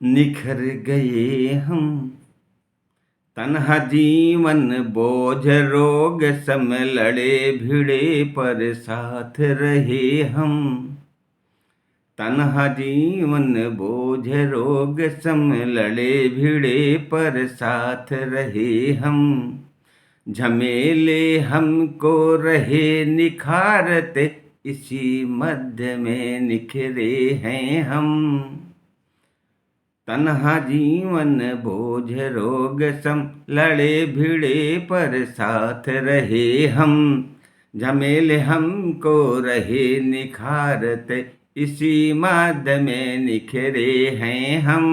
निखर गए हम, तन्हा जीवन बोझ रोग सम लड़े भिड़े पर साथ रहे हम। तन्हा जीवन बोझ रोग सम लड़े भिड़े पर साथ रहे हम। झमेले हमको रहे निखारते, इसी मध्य में निखरे हैं हम। तन्हा जीवन बोझ रोग सम लड़े भिड़े पर साथ रहे हम। झमेले हमको रहे निखारते, इसी माद में निखरे हैं हम।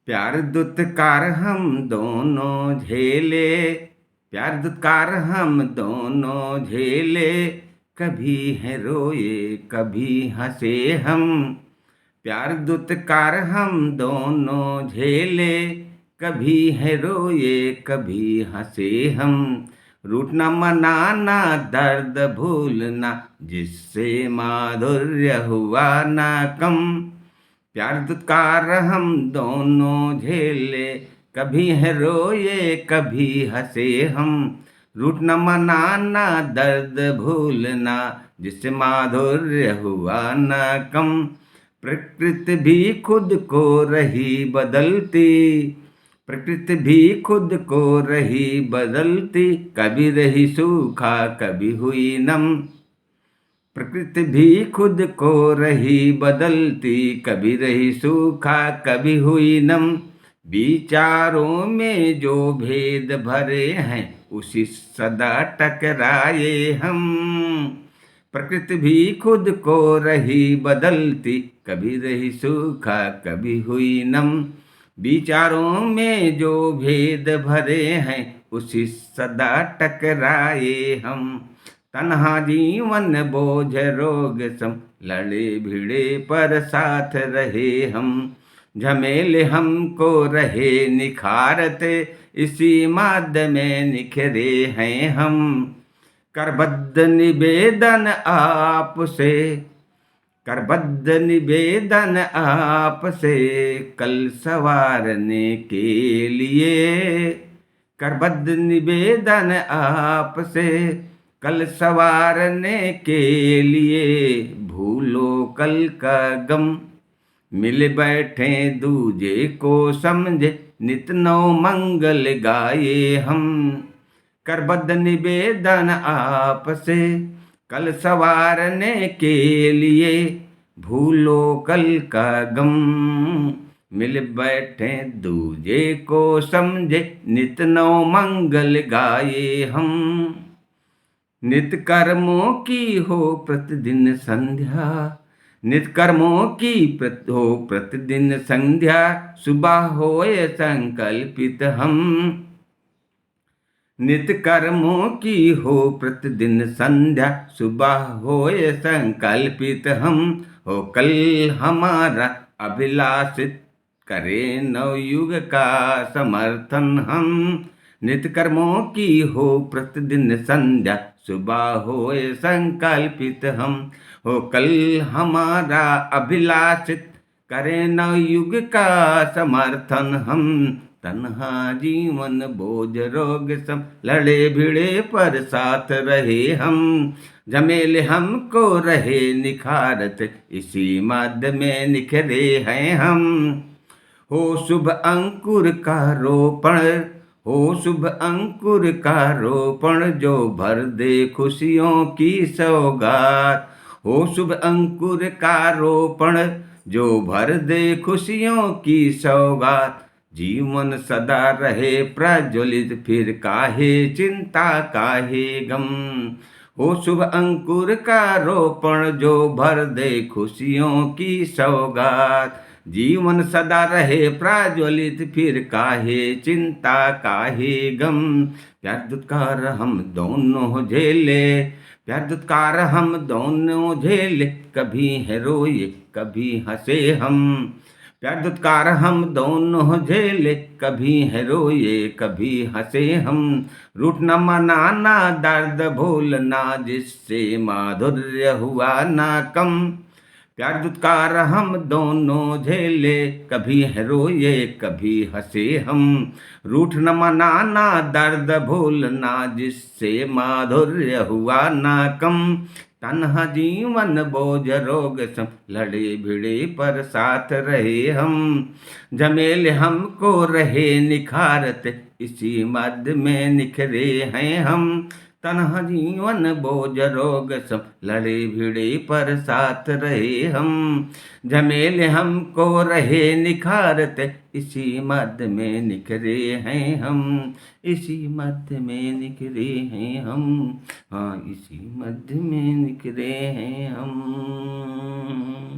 प्यार दुत्कार हम दोनों झेले, प्यार दुत्कार हम दोनों झेले। कभी है रोए कभी हंसे हम। प्यार दुत्कार हम दोनों झेले, कभी है रोए कभी हंसे हम। रूठना मनाना दर्द भूलना, जिससे माधुर्य हुआ ना कम। प्यार दुत्कार हम दोनों झेले, कभी है रोए कभी हंसे हम। रूठना मनाना दर्द भूलना, जिससे माधुर्य हुआ ना कम। प्रकृति भी खुद को रही बदलती, प्रकृति भी खुद को रही बदलती। कभी रही सूखा कभी हुई नम। प्रकृति भी खुद को रही बदलती, कभी रही सूखा कभी हुई नम। विचारों में जो भेद भरे हैं, उसी सदा टकराए हम। प्रकृति भी खुद को रही बदलती, कभी रही सूखा कभी हुई नम। विचारों में जो भेद भरे हैं, उसी सदा टकराए हम। तन्हा जीवन बोझ रोग सम लड़े भिड़े पर साथ रहे हम। झमेले हमको रहे निखारते, इसी माद में निखरे हैं हम। करबद्ध निवेदन आपसे, करबद्ध निवेदन आपसे, कल संवारने के लिए। करबद्ध निवेदन आपसे, कल संवारने के लिए। भूलो कल का गम, मिल बैठे दूजे को समझे, नित नौ मंगल गाए हम। करबद्ध निवेदन आपसे, कल संवारने के लिए। भूलो कल का गम, मिल बैठे दूजे को समझे, नित नौ मंगल गाए हम। नित कर्मों की हो प्रतिदिन संध्या, नित कर्मों की हो प्रतिदिन संध्या। सुबह होए संकल्पित हम, नित कर्मों की हो प्रतिदिन संध्या। सुबह होए संकल्पित हम, हो कल हमारा अभिलाषित, करे नवयुग का समर्थन हम। नित कर्मों की हो प्रतिदिन संध्या, सुबह होए संकल्पित हम, हो कल हमारा अभिलाषित, करे नवयुग का समर्थन हम। तन्हा जीवन बोझ रोग सम लड़े भिड़े पर साथ रहे हम। झमेले हमको रहे निखारत, इसी माद में निखरे हैं हम। हो शुभ अंकुर का रोपण, हो शुभ अंकुर का रोपण, जो भर दे खुशियों की सौगात। हो शुभ अंकुर का रोपण, जो भर दे खुशियों की सौगात। जीवन सदा रहे प्रज्वलित, फिर काहे चिंता काहे गम। हो शुभ अंकुर का रोपण, जो भर दे खुशियों की सौगात। जीवन सदा रहे प्रज्वलित, फिर काहे चिंता काहे गम। प्यार दुत्कार हम दोनों झेले, प्यार दुत्कार हम दोनों झेले। कभी है रोए कभी हंसे हम। प्यार दुत्कार हम दोनों झेले, कभी है रोए कभी हंसे हम। रूठना मनाना दर्द भूलना, जिससे माधुर्य हुआ ना कम। प्यार दुत्कार हम दोनों झेले, कभी है रोए कभी हंसे हम। रूठ न मनाना दर्द भूलना, जिससे माधुर्य हुआ ना कम। तन्हा जीवन बोझ रोग सम, लड़े भिड़े पर साथ रहे हम। झमेले हमको रहे निखारते, इसी मध्य में निखरे हैं हम। तन्हा जीवन बोझ रोग सम, लड़े भिड़े पर साथ रहे हम। झमेले हमको रहे निखारते, इसी मध्य में निखरे हैं हम। इसी मध्य में निखरे हैं हम। हाँ, इसी मध्य में निखरे हैं हम।